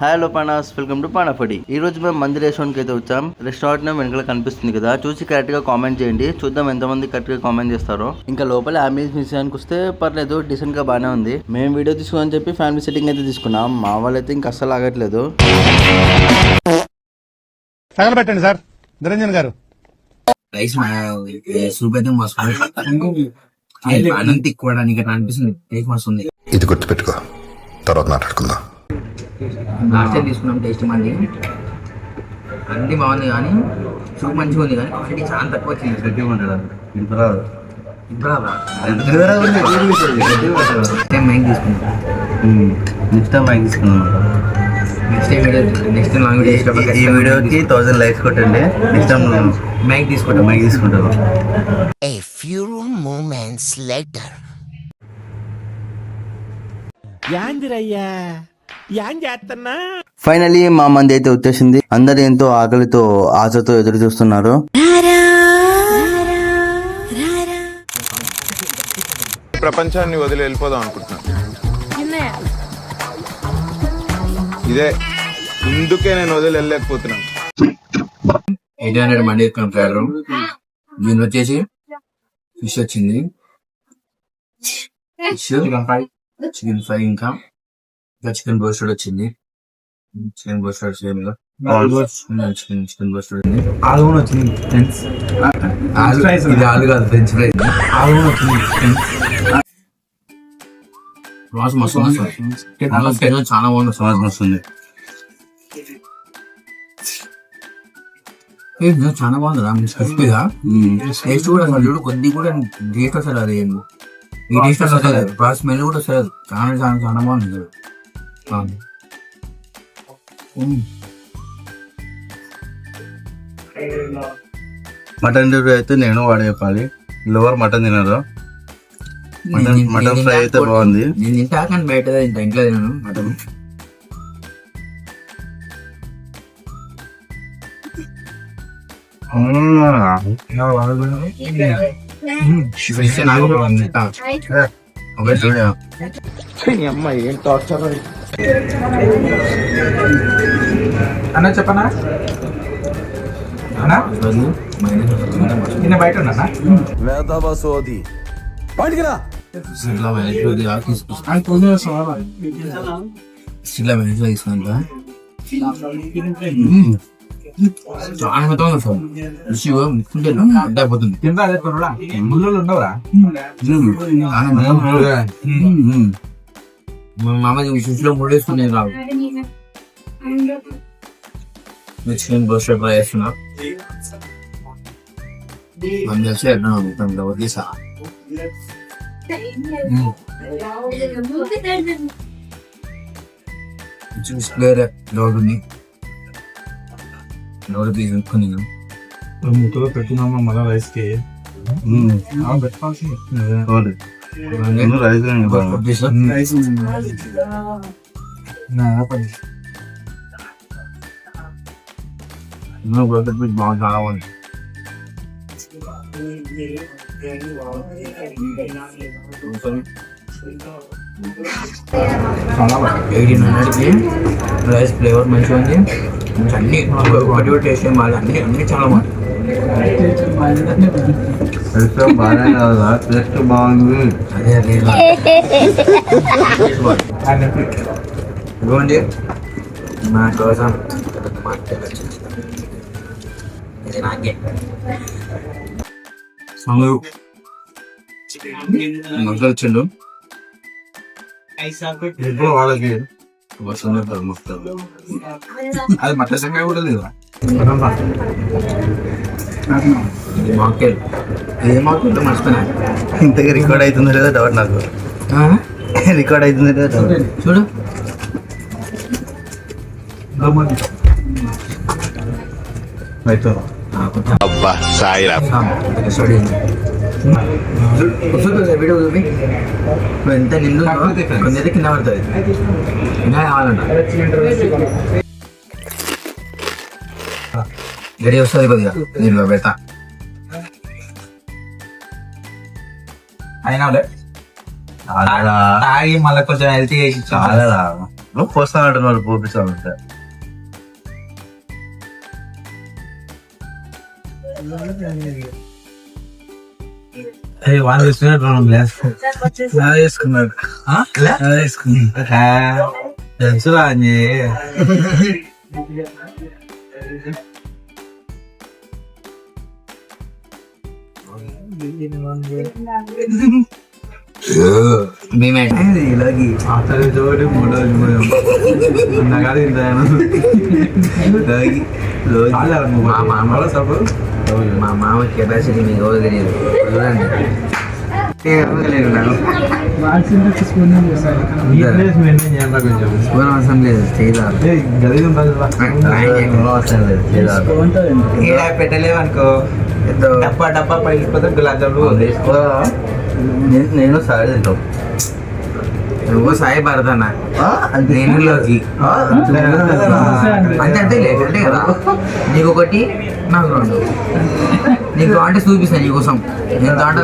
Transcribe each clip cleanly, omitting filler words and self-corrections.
Hello పానాస్, welcome to పానాఫడి. ఈ రోజు మేము మంది రెస్టారెంట్కి అయితే వచ్చాం. రెస్టారెంట్ నేమ్ వెనకాల కనిపిస్తుంది కదా, చూసి కరెక్ట్ గా కామెంట్ చేయండి. చూద్దాం ఎంతమంది కరెక్ట్ గా కామెంట్ చేస్తారో. ఇంకా లోపల అంబియన్స్ విషయానికి వస్తే పర్లేదు, డీసెంట్ గా బానే ఉంది. మేము వీడియో తీసుకోని చెప్పి ఫ్యామిలీ సెట్టింగ్ అయితే తీసుకున్నాం. మా వాళ్ళైతే ఇంకా అస్సలు ఆగట్లేదు. తగలబెట్టండి సార్ నిరంజన్ గారు. రైస్ సూప్ అయితే మస్తు అనంతి కూడా నీకు అట్లా అనిపిస్తుంది. టేస్ట్ మస్తు ఉంది. ఇది గుర్తుపెట్టుకో, తర్వాత మాట్లాడుకుందాం. లాస్ట్ టైం తీసుకున్నాం, టేస్ట్ మంది అన్ని బాగుంది కానీ సూప్ మంచిగా ఉంది కానీ క్వాంటిటీ చాలా తక్కువ వచ్చింది. మ్యాంగ్ తీసుకున్నాం. నెక్స్ట్ లాంగ్ వీడియో ఈ వీడియోకి 1000 లైక్స్ కొట్టండి. నెక్స్ట్ టైం మ్యాంగ్ తీసుకుంటాం. A few moments later. Finally మా మంది అయితే వచ్చేసింది. అందరు ఎంతో ఆకలితో ఆశతో ఎదురు చూస్తున్నారు. ప్రపంచాన్ని వదిలి వెళ్ళిపోదాం అనుకుంటున్నాను. ఇదే ఇందుకే నేను వదిలి వెళ్ళలేకపోతున్నాను. 800 మంది ఎత్తుకున్నాం ఫ్రైడ్. దీని వచ్చేసి ఫిష్ వచ్చింది, చికెన్ ఫ్రై, ఇంకా చికెన్ బోస్టెడ్ వచ్చింది. చికెన్ బోస్టెడ్ చికెన్ బోస్టెడ్ ఉంది. ఆలు కూడా వచ్చింది ఫ్రెండ్స్. ఇది ఆలు కాదు, ఫ్రెంచ్ ఫ్రైస్. ఆలు కూడా వచ్చింది ఫ్రెండ్స్. మస్తు చాలా బాగుంది. వస్తుంది చాలా బాగుంది రా, క్రిస్పీగా. టేస్ట్ కూడా అసలు చూడు, కొద్ది కూడా టేస్ట్ వస్తుంది. అది ఈ టేస్ట్ వస్తుంది, స్మెల్ కూడా వస్తుంది. చాలా చాలా చాలా బాగుంది. మటన్ రివ్యూ అయితే నేను వాడు చెప్పాలి. లోవర్ మటన్ తినరు. మటన్ ఫ్రై అయితే బాగుంది. నేను తింటా కానీ బయట తింటా, ఇంట్లో తినను మటన్. అన్న చెప్పనా నిన్న బయట ఉన్నా చాలా మెత్తగా సార్, రుచిగా ముట్టుకుంటే అడ్డైపోతుంది. కింద అదే కొనడా ముళ్ళు ఉండవురా. మా మామ ఫిష్లో ముడేసుకునే రావు. చికెన్ బోస్టర్ ఫ్రై చేస్తున్నా. మనం తెలిసి ఎట్లా వదిలేసా ప్లేయర్ లోడ్ ఉంది. లోడ్ తీసుకుని ముద్దలో పెట్టుకున్నామా మళ్ళా రైస్ కి పెట్టాల్సి చాలా బాగుంది. చాలా బాగుంది. 1800కి రైస్ ఫ్లేవర్ మంచిగా ఉంది. అన్ని ఒకటి టేస్ట్ ఏం బాగా, అన్ని చాలా బాగుంది. టేస్ట్ బాగుంది. అదే ఇదిగోండి మా కోసం ఇది నాకే మసాలా చెండు ఇప్పుడు వాళ్ళకి అది మట్ల సంఖ్య కూడా లేదా. ఇది మాకేల్. ఏ మాకేల్ మర్చిపోయినా. ఇంతగా రికార్డ్ అవుతుందో లేదో డౌట్ నాకు. రికార్డ్ అవుతుందో లేదో డౌట్. చూడు అబ్బా సాయిరా. వీడియో చూపి. ఇప్పుడు ఎంత నిండు కొందైతే కింద పడుతుంది. ఇంకా కావాలంట గడి వస్తుంది కొద్దిగా నీళ్ళు పెడతా. అయినా తాగి మళ్ళీ కొంచెం హెల్తీ చేసి చాలా పోస్తా అంటున్నారు పోపించాలంటే. వాళ్ళు తీసుకున్నాడు గ్లాస్ వేసుకున్నాడు తెలుసురా మేమే ఇలాగి తోటి మూడో మా మామ కెపాసిటీ మీకు ఎవరు తెలియదు చూడండి. అవసరం లేదు పెట్టలేవు అనుకో డబ్బా డబ్బా పైపోతే గులాబ్ జాములు నేను సాయి తింటాం. నువ్వు సాయి పడతానా నేనులోకి అంటే లేదంటే కదా నీకు ఒకటి నాకు రెండు నీకు అంటే చూపిస్తాను నీకోసం నేను దాంట్లో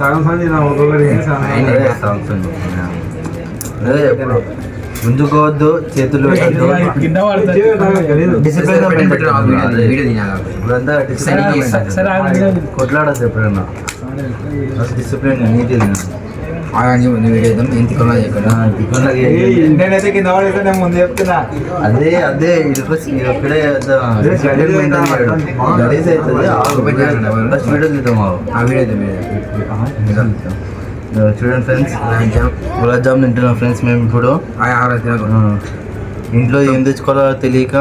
సగం సంది ఒక్కొక్కటి ముందుకోవద్దు, చేతులు కొట్లాడద్దు ఎప్పుడన్నా. డిసిప్లిన్ నీట్ నేనైతే కింద పడేస్తే నేను ముందు చెప్తున్నా. అదే ఇక్కడే గడేసి అవుతుంది. చూడండి ఫ్రెండ్స్, గులాబ్ జామ్ తింటున్నాం ఫ్రెండ్స్. మేము ఇప్పుడు ఇంట్లో ఏం తెచ్చుకోవాలో తెలియక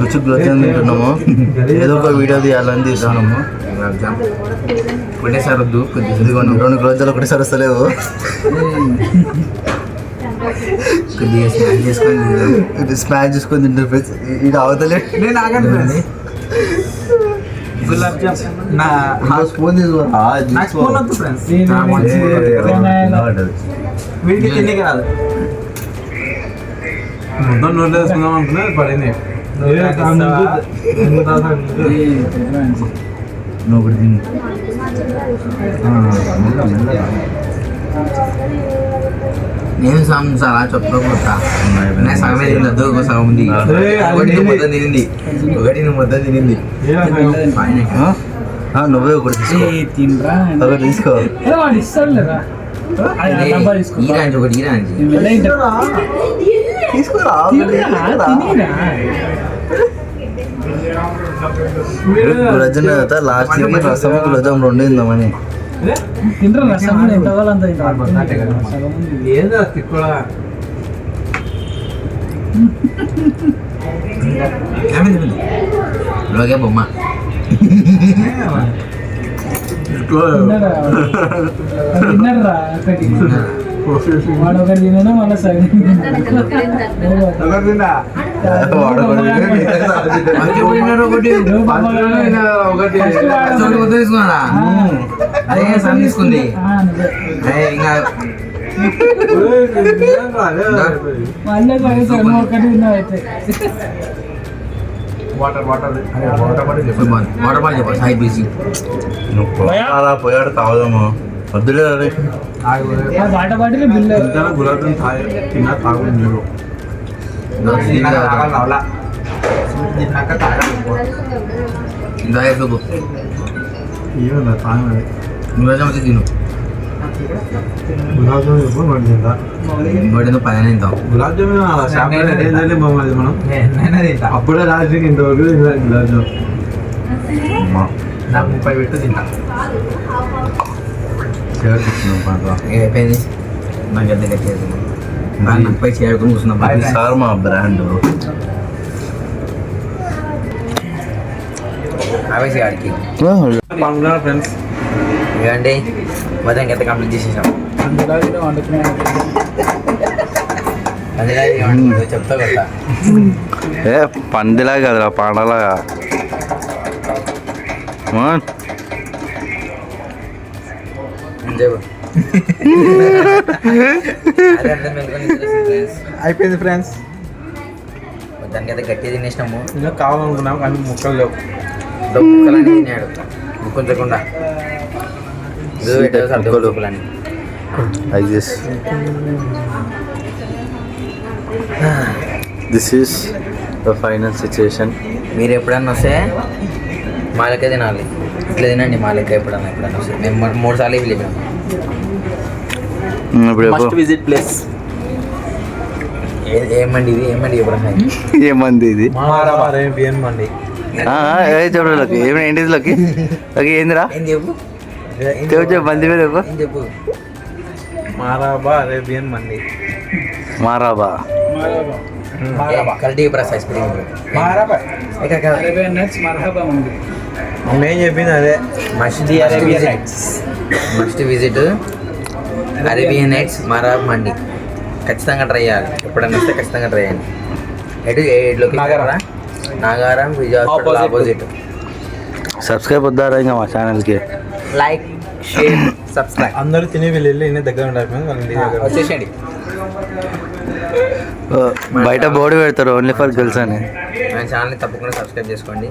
రుచి గులాబ్ జామ్ తింటున్నాము. ఏదో ఒక వీడియో తీయాలని తీస్తున్నాము. ఒకటేసారి వద్దు ఇదిగో 2 గులాబ్ జాములు ఒకటేసారి వస్తలేవు. కొద్దిగా స్నాక్ చేసుకొని స్మాష్ చేసుకొని తింటారు ఫ్రెండ్స్. ఇది అవతలే నేను ఆగండి ఫ్రెండ్స్. గులాబ్ జామ్ నా స్పూన్ నాకు స్పూన్ వద్దు ఫ్రెండ్స్. వీడికి తిండికి రాదు. మొత్తం నోట్లో వేసుకుందాం అనుకున్నా పడింది. నేను సార్ చెప్పుకోకుండా సగమే తినద్దు, ఒక సగం ఉంది. ఒకటి మొత్తం తినింది, ఒకటి నువ్వు మొత్తం తినింది. నువ్వే ఒకటి తీసుకో, ఒకటి తీసుకో. ఈరాంటి ఒకటి ఈరాంటి తీసుకోరా. గులాబ్ జామ్ తర్వాత లాస్ట్ రసం గులాబ్ జామ్ 2 తిందామని. లోకే బొమ్మ వాడు ఒకటి తినడం మళ్ళీ సగం అదే సన్ తీసుకుంది ఇంకా మళ్ళీ సగం ఒకటి తిన్నావు అయితే. వాటర్ బాల్ చెప్పాలి సాయి బీసీ పోయాడు తాగుదాము. వద్దులే బాట బాటిల్ బిల్లు గులాబ్ జామ్ తిన్నా తాగు మీరు ఏమన్నా తాగలేదు. గులాబ్ వచ్చి తిను గులాబ్ జామ్ ఎప్పుడు పడిందా? వాడితో 10 తింటాం. గులాబ్ జామ్ మనం అప్పుడే రాజుకి ఇంతవరకు గులాబ్ జామ్ నాకు 30 పెట్టు తింటా. అయిపోయింది నాకు ఎంత కట్టేది నాపై చేరుకుని కూర్చున్నాం. సార్ మా బ్రాండ్ ఆవేశ గారికి ఫ్రెండ్స్ ఇవ్వండి మొత్తం ఎంత కంప్లీట్ చేసేసాం. అందులో చెప్తా కదా పందిలా కదరా పాడలాగా. అయిపోయింది ఫ్రెండ్స్. మొత్తానికి అయితే గట్టిగా తినేసినాము. ఇంకా కావాలనుకున్నాము కానీ ముక్కలు లేవు. ముక్కలని తిన్నాడు ముక్కుంచకుండా ముక్కలని this is the final situation. మీరు ఎప్పుడన్నా వస్తే మా లెక్క తినాలి. ఇట్లా తినండి మా లెక్క ఎప్పుడన్నా వస్తే. మేము 3 సార్లు వెళ్ళిపోయాం. ఇప్పుడు మస్ట్ విజిట్ ప్లేస్. ఏమండి ఇది ఎప్పుడన్నా ఏమంది ఇది బిఎన్ మండి. చెప్పడానికి ఏమైనా ఏంటి లోకి ఓకే ఏందిరా ఏం చెప్పు చెప్పు మంది మీద చెప్పు. ఏం చెప్పు మారాబా అరేబియన్ మండి. మారాబా కల్టీ ప్రసాద్ అరేబియన్ నట్స్ మర్హబా ఉంది. మేము చెప్పింది అదే. మస్ట్ విజిట్ అరేబియన్ నైట్స్ మారాబ్ మండి. ఖచ్చితంగా ట్రై చేయాలి. ఎప్పుడన్నా వస్తే ఖచ్చితంగా ట్రై చేయండి. ఎటు నాగారం విజయ ఆపోజిట్. సబ్స్క్రైబ్ వద్దారా ఇంకా మా ఛానల్కి. లైక్ షేర్ సబ్స్క్రైబ్ అందరూ తిని వెళ్ళి దగ్గర ఉంటారు. వచ్చేసేయండి. బయట బోర్డు పెడతారు ఓన్లీ ఫర్ గర్ల్స్ అని. మన ఛానల్ని తప్పకుండా సబ్స్క్రైబ్ చేసుకోండి.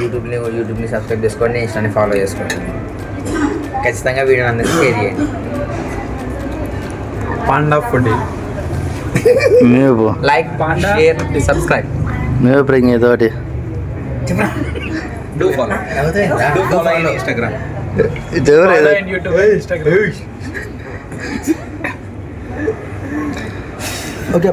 యూట్యూబ్ని సబ్స్క్రైబ్ చేసుకోండి. ఇన్స్టాని ఫాలో చేసుకోండి. ఖచ్చితంగా వీడియో అందరికీ షేర్ చేయండి. Panda food. మేము లైక్ షేర్ సబ్స్క్రైబ్. మేము ఇప్పుడు ఇంకేదోటి డూ ఫాలో ఇన్స్టాగ్రామ్. ఎవరు ఏదో యూట్యూబ్ ఇన్స్టాగ్రామ్. ఓకే.